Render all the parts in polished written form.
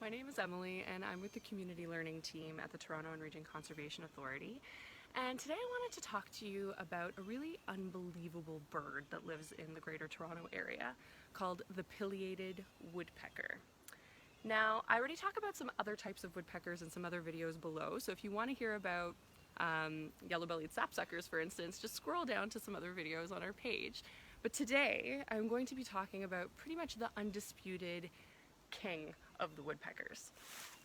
My name is Emily and I'm with the Community Learning Team at the Toronto and Region Conservation Authority. And today I wanted to talk to you about a really unbelievable bird that lives in the Greater Toronto area called the Pileated Woodpecker. Now, I already talked about some other types of woodpeckers in some other videos below, so if you want to hear about yellow-bellied sapsuckers, for instance, just scroll down to some other videos on our page. But today, I'm going to be talking about pretty much the undisputed king of the woodpeckers.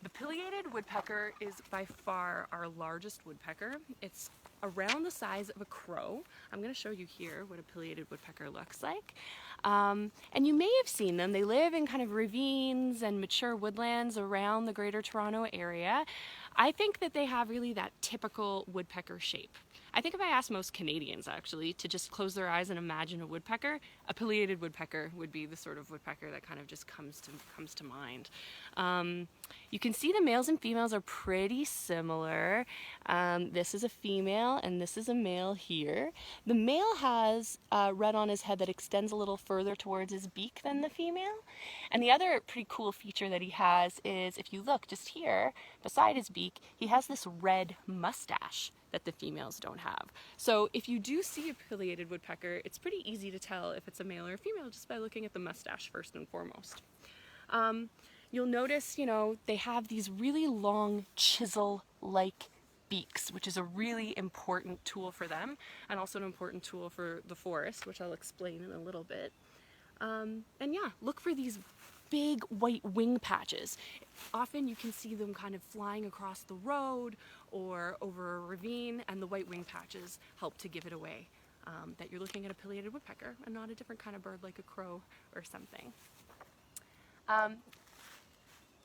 The Pileated Woodpecker is by far our largest woodpecker. It's around the size of a crow. I'm going to show you here what a Pileated Woodpecker looks like. And you may have seen them. They live in kind of ravines and mature woodlands around the Greater Toronto area. I think that they have really that typical woodpecker shape. I think if I asked most Canadians actually to just close their eyes and imagine a woodpecker, a Pileated Woodpecker would be the sort of woodpecker that kind of just comes to mind. You can see the males and females are pretty similar. This is a female and this is a male here. The male has red on his head that extends a little further towards his beak than the female. And the other pretty cool feature that he has is, if you look just here beside his beak, he has this red mustache that the females don't have. So if you do see a Pileated Woodpecker, it's pretty easy to tell if it's a male or a female just by looking at the mustache first and foremost. You'll notice, they have these really long chisel-like beaks, which is a really important tool for them, and also an important tool for the forest, which I'll explain in a little bit. And yeah, look for these big white wing patches. Often you can see them kind of flying across the road or over a ravine, and the white wing patches help to give it away that you're looking at a Pileated Woodpecker and not a different kind of bird like a crow or something.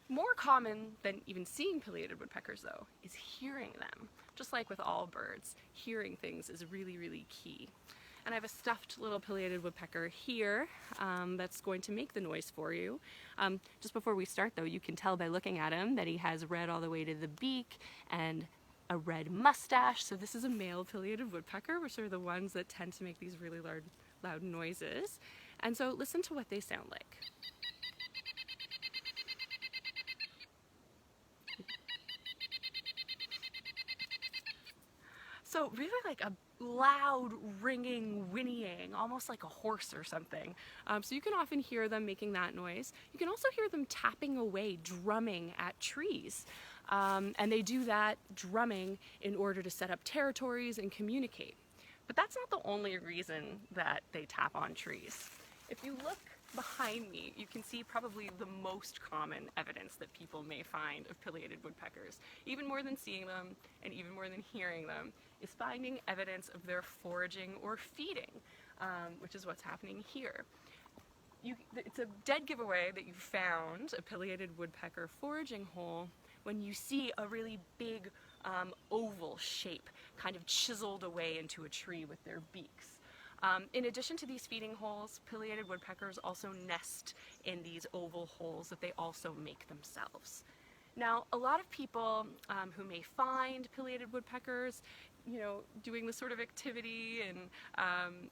More common than even seeing Pileated Woodpeckers, though, is hearing them. Just like with all birds, hearing things is really, really key. And I have a stuffed little Pileated Woodpecker here that's going to make the noise for you. Just before we start, though, you can tell by looking at him that he has red all the way to the beak and a red mustache. So this is a male Pileated Woodpecker, which are the ones that tend to make these really loud noises. And so listen to what they sound like. So really like a loud, ringing, whinnying, almost like a horse or something. So you can often hear them making that noise. You can also hear them tapping away, drumming at trees. And they do that drumming in order to set up territories and communicate. But that's not the only reason that they tap on trees. If you look behind me, you can see probably the most common evidence that people may find of Pileated Woodpeckers, even more than seeing them and even more than hearing them, is finding evidence of their foraging or feeding, which is what's happening here. It's a dead giveaway that you found a Pileated Woodpecker foraging hole when you see a really big oval shape kind of chiseled away into a tree with their beaks. In addition to these feeding holes, Pileated Woodpeckers also nest in these oval holes that they also make themselves. Now, a lot of people who may find Pileated Woodpeckers, doing this sort of activity and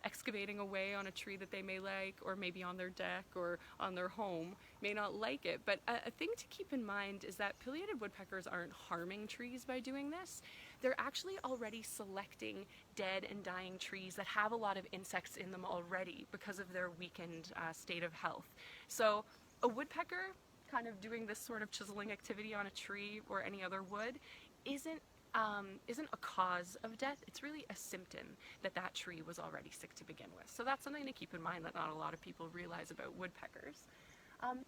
excavating away on a tree that they may like, or maybe on their deck or on their home, may not like it. But a thing to keep in mind is that Pileated Woodpeckers aren't harming trees by doing this. They're actually already selecting dead and dying trees that have a lot of insects in them already because of their weakened state of health. So a woodpecker kind of doing this sort of chiseling activity on a tree or any other wood isn't a cause of death. It's really a symptom that that tree was already sick to begin with. So that's something to keep in mind that not a lot of people realize about woodpeckers.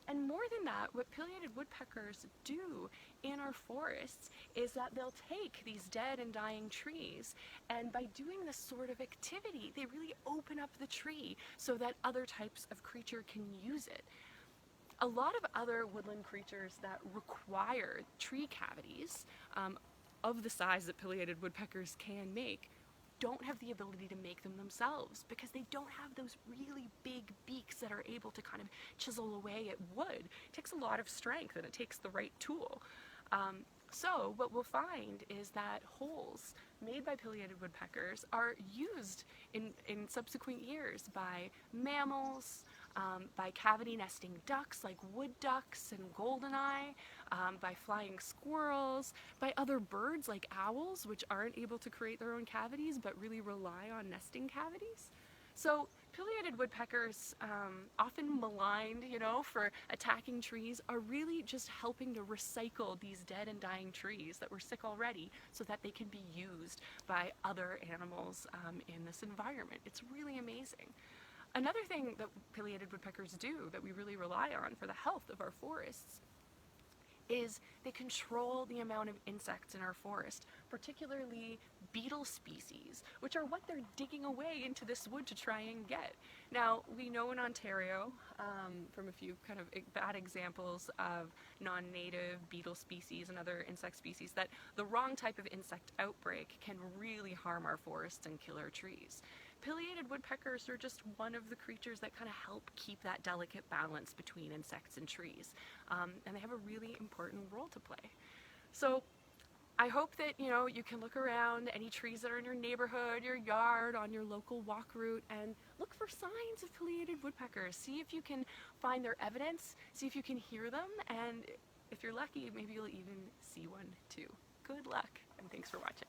And more than that, what Pileated Woodpeckers do in our forests is that they'll take these dead and dying trees, and by doing this sort of activity, they really open up the tree so that other types of creature can use it. A lot of other woodland creatures that require tree cavities of the size that Pileated Woodpeckers can make don't have the ability to make them themselves because they don't have those really big beaks that are able to kind of chisel away at wood. It takes a lot of strength and it takes the right tool. So what we'll find is that holes made by Pileated Woodpeckers are used in subsequent years by mammals, by cavity nesting ducks like wood ducks and goldeneye, by flying squirrels, by other birds like owls, which aren't able to create their own cavities but really rely on nesting cavities. So pileated woodpeckers, often maligned, for attacking trees, are really just helping to recycle these dead and dying trees that were sick already so that they can be used by other animals in this environment. It's really amazing. Another thing that pileated woodpeckers do that we really rely on for the health of our forests is they control the amount of insects in our forest, particularly beetle species, which are what they're digging away into this wood to try and get. Now, we know in Ontario, from a few kind of bad examples of non-native beetle species and other insect species, that the wrong type of insect outbreak can really harm our forests and kill our trees. Pileated woodpeckers are just one of the creatures that kind of help keep that delicate balance between insects and trees. And they have a really important role to play. So I hope that, you can look around any trees that are in your neighborhood, your yard, on your local walk route, and look for signs of pileated woodpeckers. See if you can find their evidence, see if you can hear them, and if you're lucky, maybe you'll even see one too. Good luck, and thanks for watching.